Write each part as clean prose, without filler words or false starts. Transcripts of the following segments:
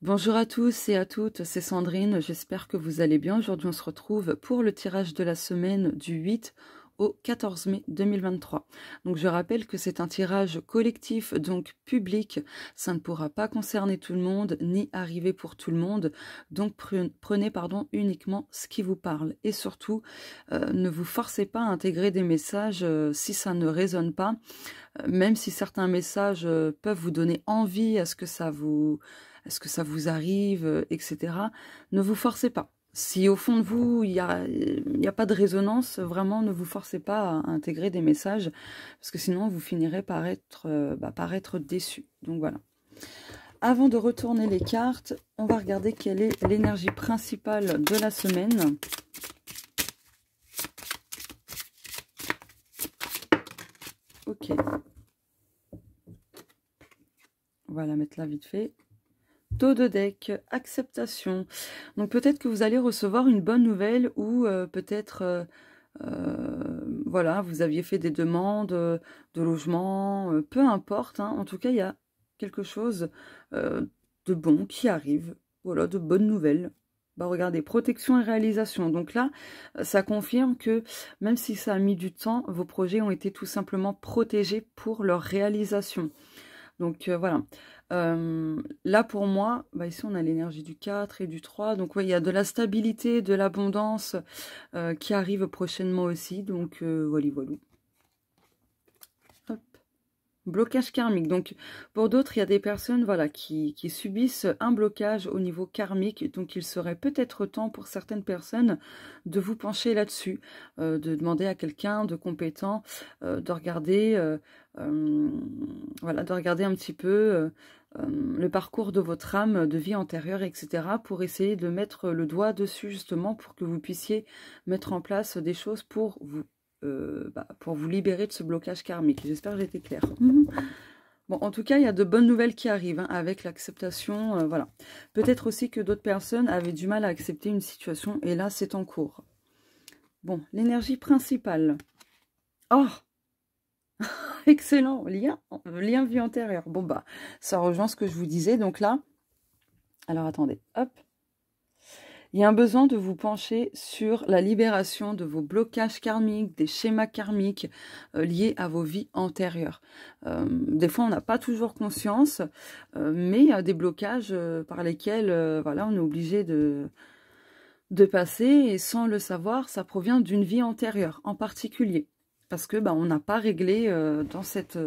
Bonjour à tous et à toutes, c'est Sandrine, j'espère que vous allez bien. Aujourd'hui on se retrouve pour le tirage de la semaine du 8 au 14 mai 2023. Donc je rappelle que c'est un tirage collectif, donc public, ça ne pourra pas concerner tout le monde, ni arriver pour tout le monde, donc prenez uniquement ce qui vous parle. Et surtout, ne vous forcez pas à intégrer des messages si ça ne résonne pas, même si certains messages peuvent vous donner envie à ce que ça vous arrive, etc. Ne vous forcez pas. Si au fond de vous, il y a pas de résonance, vraiment ne vous forcez pas à intégrer des messages, parce que sinon vous finirez par être déçu. Donc voilà. Avant de retourner les cartes, on va regarder quelle est l'énergie principale de la semaine. Ok. On va la mettre là vite fait. Dos de deck, acceptation. Donc peut-être que vous allez recevoir une bonne nouvelle ou peut-être, voilà, vous aviez fait des demandes de logement, peu importe. Hein. En tout cas, il y a quelque chose de bon qui arrive. Voilà, de bonnes nouvelles. Bah, regardez, protection et réalisation. Donc là, ça confirme que même si ça a mis du temps, vos projets ont été tout simplement protégés pour leur réalisation. Donc voilà. Là pour moi, bah, ici on a l'énergie du 4 et du 3. Donc ouais, il y a de la stabilité, de l'abondance qui arrive prochainement aussi. Donc voilà, voilà. Hop. Blocage karmique. Donc pour d'autres, il y a des personnes voilà, qui subissent un blocage au niveau karmique. Donc il serait peut-être temps pour certaines personnes de vous pencher là-dessus, de demander à quelqu'un de compétent de regarder, voilà, de regarder un petit peu le parcours de votre âme de vie antérieure, etc. pour essayer de mettre le doigt dessus justement pour que vous puissiez mettre en place des choses pour vous libérer de ce blocage karmique. J'espère que j'ai été claire. Bon, en tout cas, il y a de bonnes nouvelles qui arrivent hein, avec l'acceptation. Voilà. Peut-être aussi que d'autres personnes avaient du mal à accepter une situation et là, c'est en cours. Bon, l'énergie principale. Oh, excellent, lien vie antérieure. Bon, bah, ça rejoint ce que je vous disais. Donc là, alors attendez, hop. Il y a un besoin de vous pencher sur la libération de vos blocages karmiques, des schémas karmiques liés à vos vies antérieures. Des fois, on n'a pas toujours conscience, mais il y a des blocages par lesquels voilà, on est obligé de passer. Et sans le savoir, ça provient d'une vie antérieure en particulier. Parce que on n'a pas réglé dans cette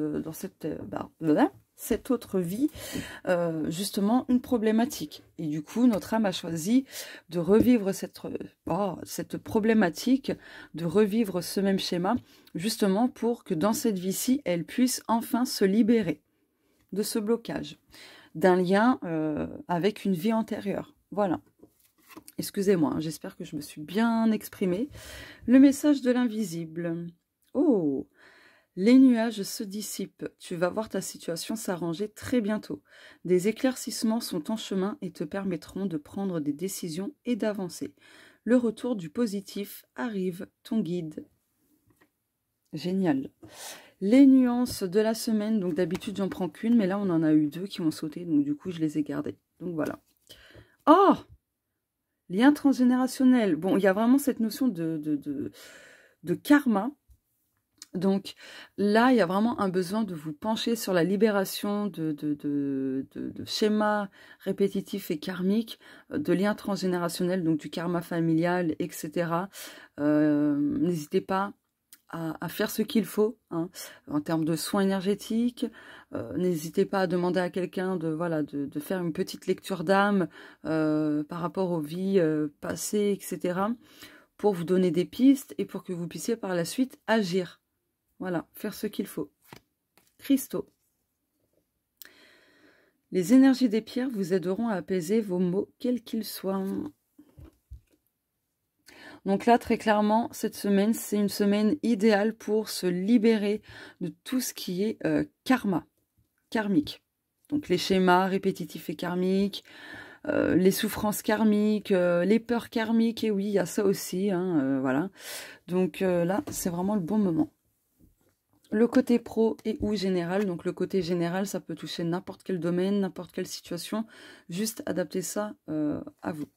autre vie, justement, une problématique. Et du coup, notre âme a choisi de revivre cette problématique, de revivre ce même schéma, justement pour que dans cette vie-ci, elle puisse enfin se libérer de ce blocage, d'un lien avec une vie antérieure. Voilà. Excusez-moi, hein, j'espère que je me suis bien exprimée. Le message de l'invisible. Oh! Les nuages se dissipent, tu vas voir ta situation s'arranger très bientôt. Des éclaircissements sont en chemin et te permettront de prendre des décisions et d'avancer. Le retour du positif arrive, ton guide. Génial. Les nuances de la semaine, donc d'habitude j'en prends qu'une, mais là on en a eu deux qui ont sauté, donc du coup je les ai gardées. Donc voilà. Oh! Lien transgénérationnel. Bon, il y a vraiment cette notion de karma. Donc là, il y a vraiment un besoin de vous pencher sur la libération de schémas répétitifs et karmiques, de liens transgénérationnels, donc du karma familial, etc. N'hésitez pas à faire ce qu'il faut hein, en termes de soins énergétiques. N'hésitez pas à demander à quelqu'un de faire une petite lecture d'âme par rapport aux vies passées, etc. pour vous donner des pistes et pour que vous puissiez par la suite agir. Voilà, faire ce qu'il faut. Cristaux. Les énergies des pierres vous aideront à apaiser vos maux, quels qu'ils soient. Donc là, très clairement, cette semaine, c'est une semaine idéale pour se libérer de tout ce qui est karmique. Donc les schémas répétitifs et karmiques, les souffrances karmiques, les peurs karmiques, et oui, il y a ça aussi, hein, voilà. Donc là, c'est vraiment le bon moment. le côté pro et ou général. Donc le côté général, ça peut toucher n'importe quel domaine, n'importe quelle situation. Juste adapter ça à vous.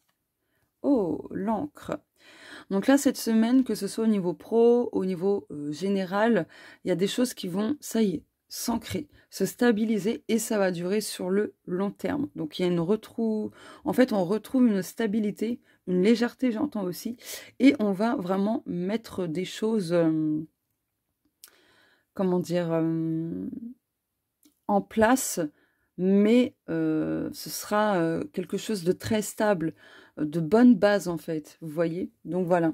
Oh, l'encre. Donc là, cette semaine, que ce soit au niveau pro, au niveau général, il y a des choses qui vont, ça y est, s'ancrer, se stabiliser et ça va durer sur le long terme. Donc il y a en fait, on retrouve une stabilité, une légèreté, j'entends aussi, et on va vraiment mettre des choses, comment dire, en place, mais ce sera quelque chose de très stable, de bonne base en fait, vous voyez. Donc voilà.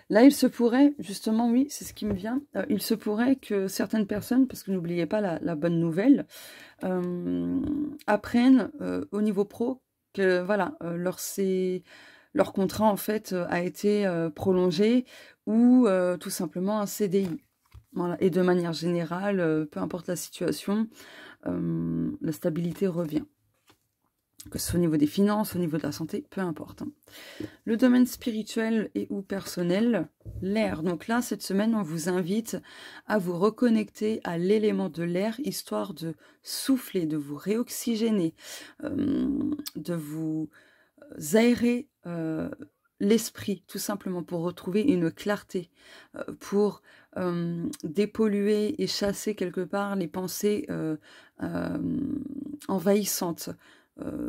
Là, il se pourrait, justement, oui, c'est ce qui me vient, il se pourrait que certaines personnes, parce que n'oubliez pas la bonne nouvelle, apprennent au niveau pro que voilà, leur contrat en fait a été prolongé ou tout simplement un CDI. Voilà. Et de manière générale, peu importe la situation, la stabilité revient. Que ce soit au niveau des finances, au niveau de la santé, peu importe. Le domaine spirituel et ou personnel, l'air. Donc là, cette semaine, on vous invite à vous reconnecter à l'élément de l'air, histoire de souffler, de vous réoxygéner, de vous aérer l'esprit, tout simplement, pour retrouver une clarté, pour dépolluer et chasser quelque part les pensées envahissantes,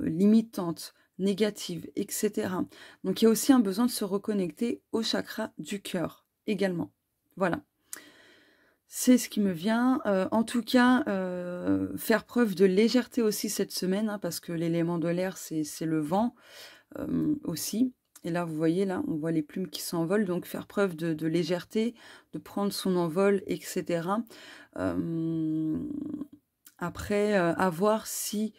limitantes, négatives, etc. Donc il y a aussi un besoin de se reconnecter au chakra du cœur également. Voilà. C'est ce qui me vient. En tout cas, faire preuve de légèreté aussi cette semaine, hein, parce que l'élément de l'air, c'est le vent aussi. Et là, vous voyez, là, on voit les plumes qui s'envolent. Donc, faire preuve de légèreté, de prendre son envol, etc. Après, à voir si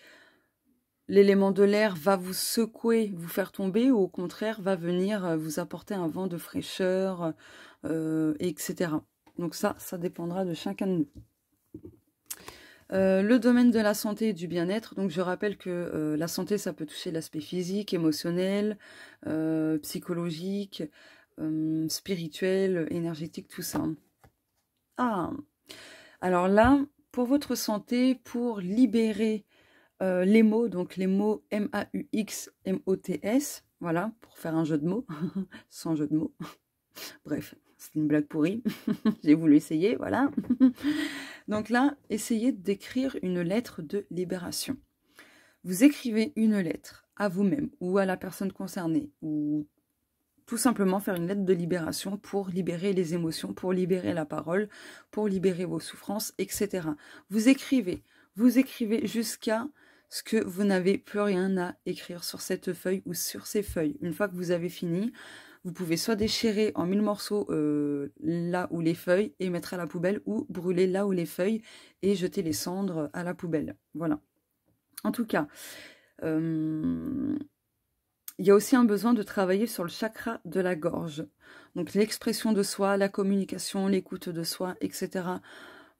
l'élément de l'air va vous secouer, vous faire tomber, ou au contraire, va venir vous apporter un vent de fraîcheur, etc. Donc ça dépendra de chacun de nous. Le domaine de la santé et du bien-être, donc je rappelle que la santé, ça peut toucher l'aspect physique, émotionnel, psychologique, spirituel, énergétique, tout ça. Ah, alors là, pour votre santé, pour libérer les mots, donc les mots M-A-U-X, M-O-T-S, voilà, pour faire un jeu de mots, sans jeu de mots. Bref, c'est une blague pourrie, j'ai voulu essayer, voilà. Donc là, essayez d'écrire une lettre de libération. Vous écrivez une lettre à vous-même ou à la personne concernée, ou tout simplement faire une lettre de libération pour libérer les émotions, pour libérer la parole, pour libérer vos souffrances, etc. Vous écrivez jusqu'à ce que vous n'avez plus rien à écrire sur cette feuille ou sur ces feuilles. Une fois que vous avez fini, vous pouvez soit déchirer en 1000 morceaux là où les feuilles et mettre à la poubelle, ou brûler là où les feuilles et jeter les cendres à la poubelle. Voilà. En tout cas, il y a aussi un besoin de travailler sur le chakra de la gorge. Donc l'expression de soi, la communication, l'écoute de soi, etc.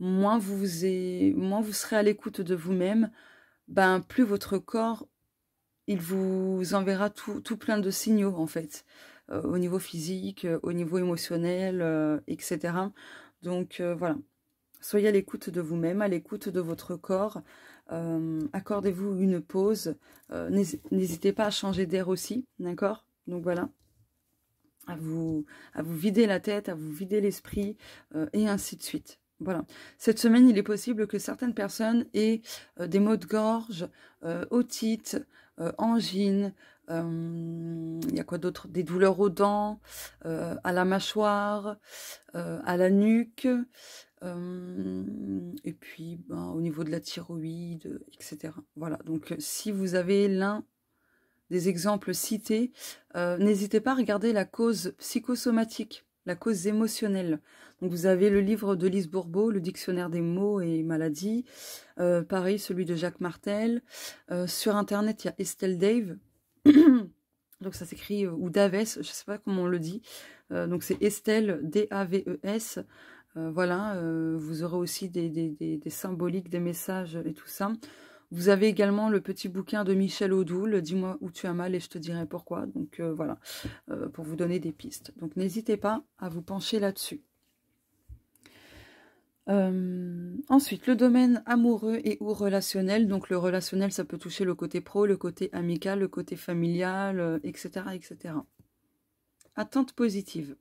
Moins vous serez à l'écoute de vous-même, ben, plus votre corps, il vous enverra tout plein de signaux, en fait, au niveau physique, au niveau émotionnel, etc. Donc, voilà. Soyez à l'écoute de vous-même, à l'écoute de votre corps. Accordez-vous une pause. N'hésitez pas à changer d'air aussi, d'accord? Donc, voilà. À vous vider la tête, à vous vider l'esprit, et ainsi de suite. Voilà. Cette semaine, il est possible que certaines personnes aient des maux de gorge, otite, angine, il y a quoi d'autre? Des douleurs aux dents, à la mâchoire, à la nuque, et puis ben, au niveau de la thyroïde, etc. Voilà, donc si vous avez l'un des exemples cités, n'hésitez pas à regarder la cause psychosomatique, la cause émotionnelle. Donc vous avez le livre de Lise Bourbeau, le dictionnaire des mots et maladies, pareil celui de Jacques Martel. Sur internet il y a Estelle Dave, donc ça s'écrit, ou Daves, je ne sais pas comment on le dit, donc c'est Estelle, D-A-V-E-S. Voilà, vous aurez aussi des symboliques, des messages et tout ça. Vous avez également le petit bouquin de Michel Odoul, Dis-moi où tu as mal et je te dirai pourquoi. Donc voilà, pour vous donner des pistes. Donc n'hésitez pas à vous pencher là-dessus. Ensuite, le domaine amoureux et ou relationnel. Donc le relationnel, ça peut toucher le côté pro, le côté amical, le côté familial, etc., etc. Attente positive.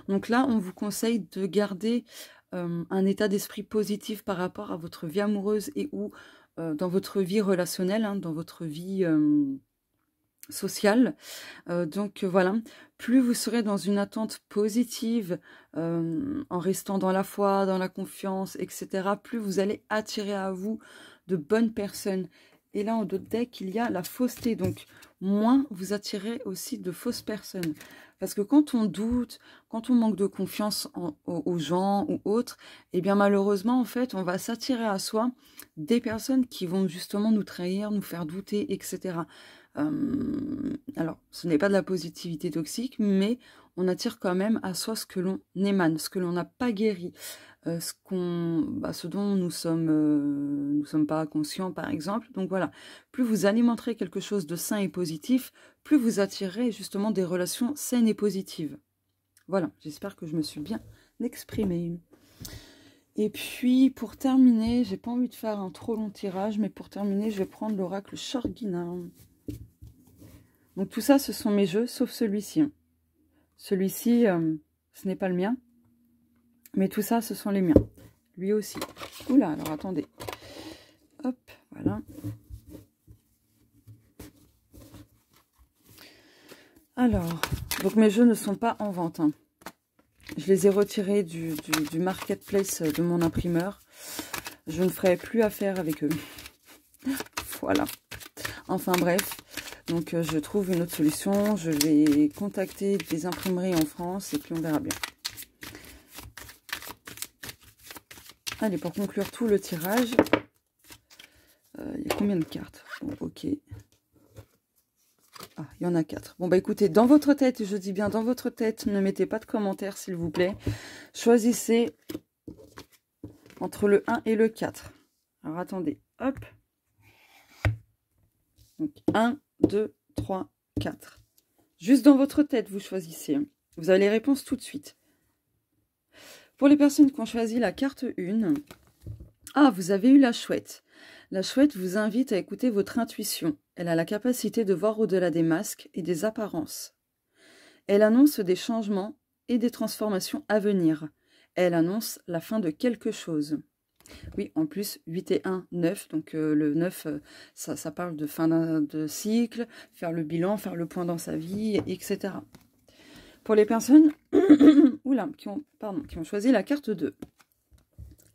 Donc là, on vous conseille de garder un état d'esprit positif par rapport à votre vie amoureuse et ou dans votre vie relationnelle, hein, dans votre vie sociale. Donc voilà, plus vous serez dans une attente positive, en restant dans la foi, dans la confiance, etc., plus vous allez attirer à vous de bonnes personnes. Et là, en dos de deck, il y a la fausseté. Donc, moins vous attirez aussi de fausses personnes. Parce que quand on doute, quand on manque de confiance aux gens ou autres, eh bien malheureusement, en fait, on va s'attirer à soi des personnes qui vont justement nous trahir, nous faire douter, etc. Alors, ce n'est pas de la positivité toxique, mais on attire quand même à soi ce que l'on émane, ce que l'on n'a pas guéri, ce dont nous sommes pas conscients, par exemple. Donc voilà, plus vous alimenterez quelque chose de sain et positif, plus vous attirerez justement des relations saines et positives. Voilà, j'espère que je me suis bien exprimée. Et puis, pour terminer, j'ai pas envie de faire un trop long tirage, mais pour terminer, je vais prendre l'oracle Shorgina. Donc tout ça, ce sont mes jeux, sauf celui-ci. Celui-ci, ce n'est pas le mien. Mais tout ça, ce sont les miens. Lui aussi. Oula, alors attendez. Hop, voilà. Alors, donc mes jeux ne sont pas en vente. Hein. Je les ai retirés du marketplace de mon imprimeur. Je ne ferai plus affaire avec eux. Voilà. Enfin bref. Donc je trouve une autre solution. Je vais contacter des imprimeries en France et puis on verra bien. Allez, pour conclure tout le tirage, il y a combien de cartes? Bon, ok. Ah, il y en a 4. Bon, bah écoutez, dans votre tête, je dis bien dans votre tête, ne mettez pas de commentaires, s'il vous plaît. Choisissez entre le 1 et le 4. Alors, attendez. Hop. Donc, 1, 2, 3, 4. Juste dans votre tête, vous choisissez. Vous avez les réponses tout de suite. Pour les personnes qui ont choisi la carte 1, ah, vous avez eu la chouette. La chouette vous invite à écouter votre intuition. Elle a la capacité de voir au-delà des masques et des apparences. Elle annonce des changements et des transformations à venir. Elle annonce la fin de quelque chose. Oui, en plus, 8 et 1, 9. Donc le 9, ça parle de fin de cycle, faire le bilan, faire le point dans sa vie, etc. Pour les personnes qui ont choisi la carte 2.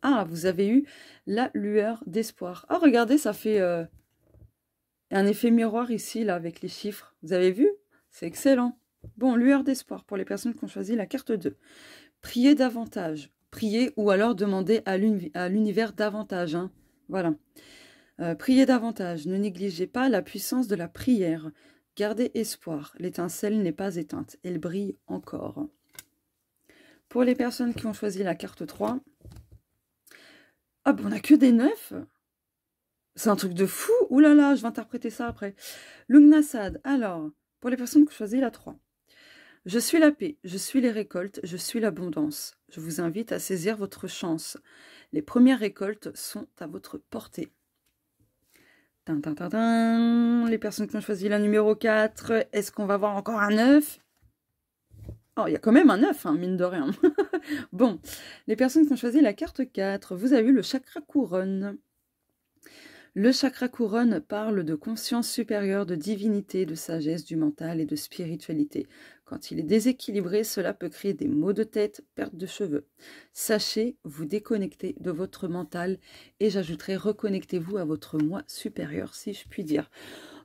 Ah, vous avez eu la lueur d'espoir. Ah, regardez, ça fait un effet miroir ici, là, avec les chiffres. Vous avez vu? C'est excellent. Bon, lueur d'espoir pour les personnes qui ont choisi la carte 2. Priez davantage. Priez ou alors demandez à l'univers davantage. Hein. Voilà. Priez davantage. Ne négligez pas la puissance de la prière. Gardez espoir. L'étincelle n'est pas éteinte. Elle brille encore. Pour les personnes qui ont choisi la carte 3... Ah, ben on n'a que des 9. C'est un truc de fou. Ouh là là, je vais interpréter ça après. Lugnasad. Alors, pour les personnes qui ont choisi la 3. Je suis la paix, je suis les récoltes, je suis l'abondance. Je vous invite à saisir votre chance. Les premières récoltes sont à votre portée. Les personnes qui ont choisi la numéro 4, est-ce qu'on va voir encore un 9? Oh, il y a quand même un 9, hein, mine de rien. Bon, les personnes qui ont choisi la carte 4, vous avez vu le chakra couronne. Le chakra couronne parle de conscience supérieure, de divinité, de sagesse, du mental et de spiritualité. Quand il est déséquilibré, cela peut créer des maux de tête, perte de cheveux. Sachez vous déconnecter de votre mental et j'ajouterai reconnectez-vous à votre moi supérieur, si je puis dire.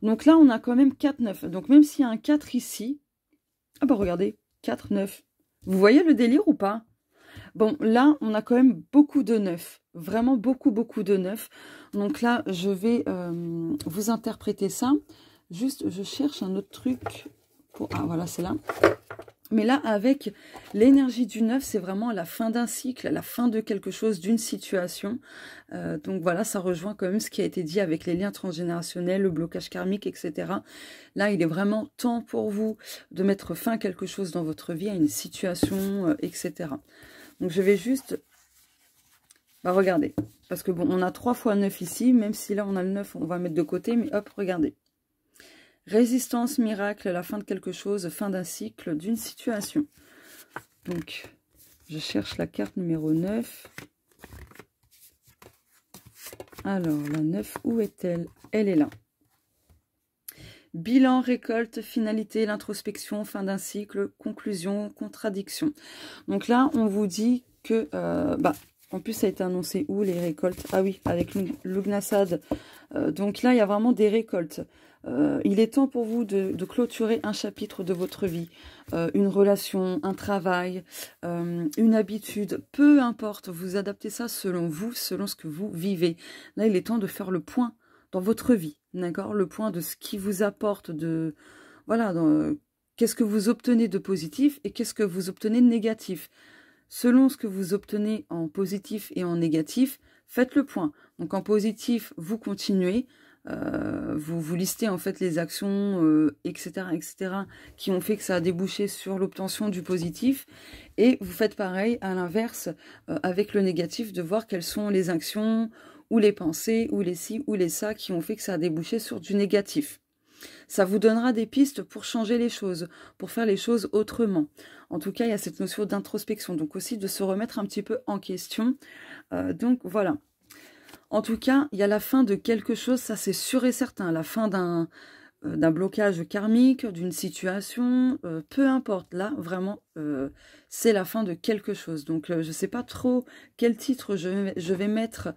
Donc là, on a quand même 4-9. Donc même s'il y a un 4 ici, ah bah regardez, 4-9. Vous voyez le délire ou pas? Bon, là, on a quand même beaucoup de 9. Vraiment beaucoup de 9. Donc là, je vais vous interpréter ça. Juste, je cherche un autre truc. Ah, voilà, c'est là. Mais là, avec l'énergie du 9, c'est vraiment la fin d'un cycle, la fin de quelque chose, d'une situation. Donc voilà, ça rejoint quand même ce qui a été dit avec les liens transgénérationnels, le blocage karmique, etc. Là, il est vraiment temps pour vous de mettre fin à quelque chose dans votre vie, à une situation, etc. Donc je vais juste Bah, regardez. Parce que bon, on a 3 fois 9 ici. Même si là, on a le 9, on va mettre de côté. Mais hop, regardez. Résistance, miracle, la fin de quelque chose, fin d'un cycle, d'une situation. Donc, je cherche la carte numéro 9. Alors, la 9, où est-elle? Elle est là. Bilan, récolte, finalité, l'introspection, fin d'un cycle, conclusion, contradiction. Donc là, on vous dit que... en plus, ça a été annoncé où, les récoltes? Ah oui, avec Lughnasadh. Donc là, il y a vraiment des récoltes. Il est temps pour vous de clôturer un chapitre de votre vie. Une relation, un travail, une habitude. Peu importe, vous adaptez ça selon vous, selon ce que vous vivez. Là, il est temps de faire le point dans votre vie, d'accord? Le point de ce qui vous apporte de... Voilà, qu'est-ce que vous obtenez de positif et qu'est-ce que vous obtenez de négatif. Selon ce que vous obtenez en positif et en négatif, faites le point. Donc en positif, vous continuez, vous listez en fait les actions, etc., qui ont fait que ça a débouché sur l'obtention du positif. Et vous faites pareil à l'inverse avec le négatif, de voir quelles sont les actions ou les pensées, ou les ci, ou les ça, qui ont fait que ça a débouché sur du négatif. Ça vous donnera des pistes pour changer les choses, pour faire les choses autrement. En tout cas, il y a cette notion d'introspection, donc aussi de se remettre un petit peu en question. Donc voilà. En tout cas, il y a la fin de quelque chose, ça c'est sûr et certain. La fin d'un blocage karmique, d'une situation, peu importe. Là, vraiment, c'est la fin de quelque chose. Donc, je ne sais pas trop quel titre je vais mettre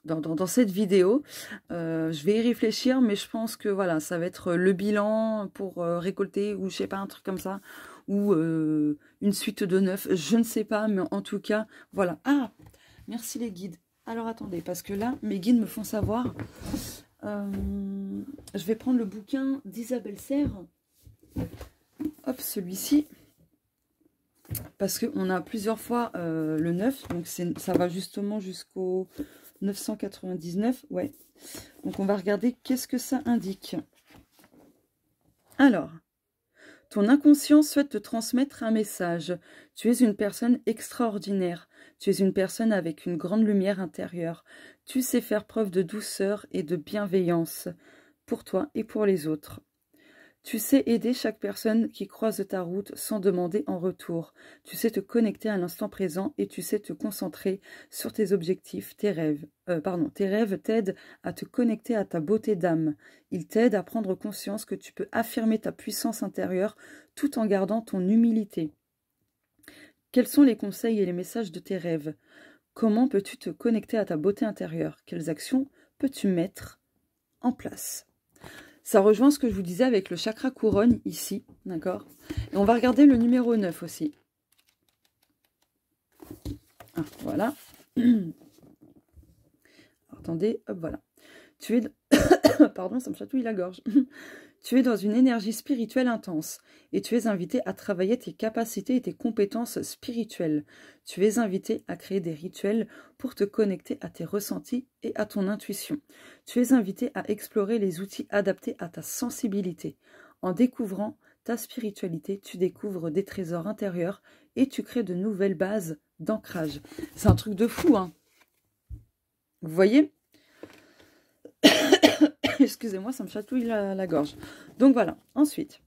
dans cette vidéo. Je vais y réfléchir, mais je pense que voilà, ça va être le bilan pour récolter, ou je sais pas, un truc comme ça, ou une suite de 9, je ne sais pas, mais en tout cas, voilà. Ah, merci les guides. Alors attendez, parce que là, mes guides me font savoir. Je vais prendre le bouquin d'Isabelle Serre. Hop, celui-ci. Parce qu'on a plusieurs fois le 9, donc ça va justement jusqu'au 999, ouais. Donc on va regarder qu'est-ce que ça indique. Alors, ton inconscient souhaite te transmettre un message. Tu es une personne extraordinaire. Tu es une personne avec une grande lumière intérieure. Tu sais faire preuve de douceur et de bienveillance pour toi et pour les autres. Tu sais aider chaque personne qui croise ta route sans demander en retour. Tu sais te connecter à l'instant présent et tu sais te concentrer sur tes objectifs, tes rêves. Tes rêves t'aident à te connecter à ta beauté d'âme. Ils t'aident à prendre conscience que tu peux affirmer ta puissance intérieure tout en gardant ton humilité. Quels sont les conseils et les messages de tes rêves? Comment peux-tu te connecter à ta beauté intérieure? Quelles actions peux-tu mettre en place? Ça rejoint ce que je vous disais avec le chakra couronne ici, d'accord? Et on va regarder le numéro 9 aussi. Ah, voilà. Attendez, hop, voilà. Tu es... Pardon, ça me chatouille la gorge. Tu es dans une énergie spirituelle intense et tu es invité à travailler tes capacités et tes compétences spirituelles. Tu es invité à créer des rituels pour te connecter à tes ressentis et à ton intuition. Tu es invité à explorer les outils adaptés à ta sensibilité. En découvrant ta spiritualité, tu découvres des trésors intérieurs et tu crées de nouvelles bases d'ancrage. C'est un truc de fou, hein. Vous voyez? Excusez-moi, ça me chatouille la gorge. Donc voilà, ensuite.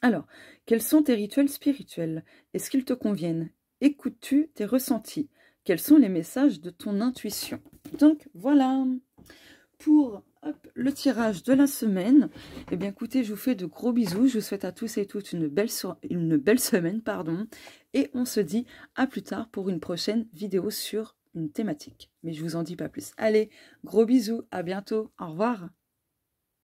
Alors, quels sont tes rituels spirituels? Est-ce qu'ils te conviennent? Écoutes-tu tes ressentis? Quels sont les messages de ton intuition? Donc voilà, pour le tirage de la semaine. Eh bien écoutez, je vous fais de gros bisous. Je vous souhaite à tous et toutes une belle semaine, pardon. Et on se dit à plus tard pour une prochaine vidéo sur une thématique. Mais je vous en dis pas plus. Allez, gros bisous, à bientôt, au revoir.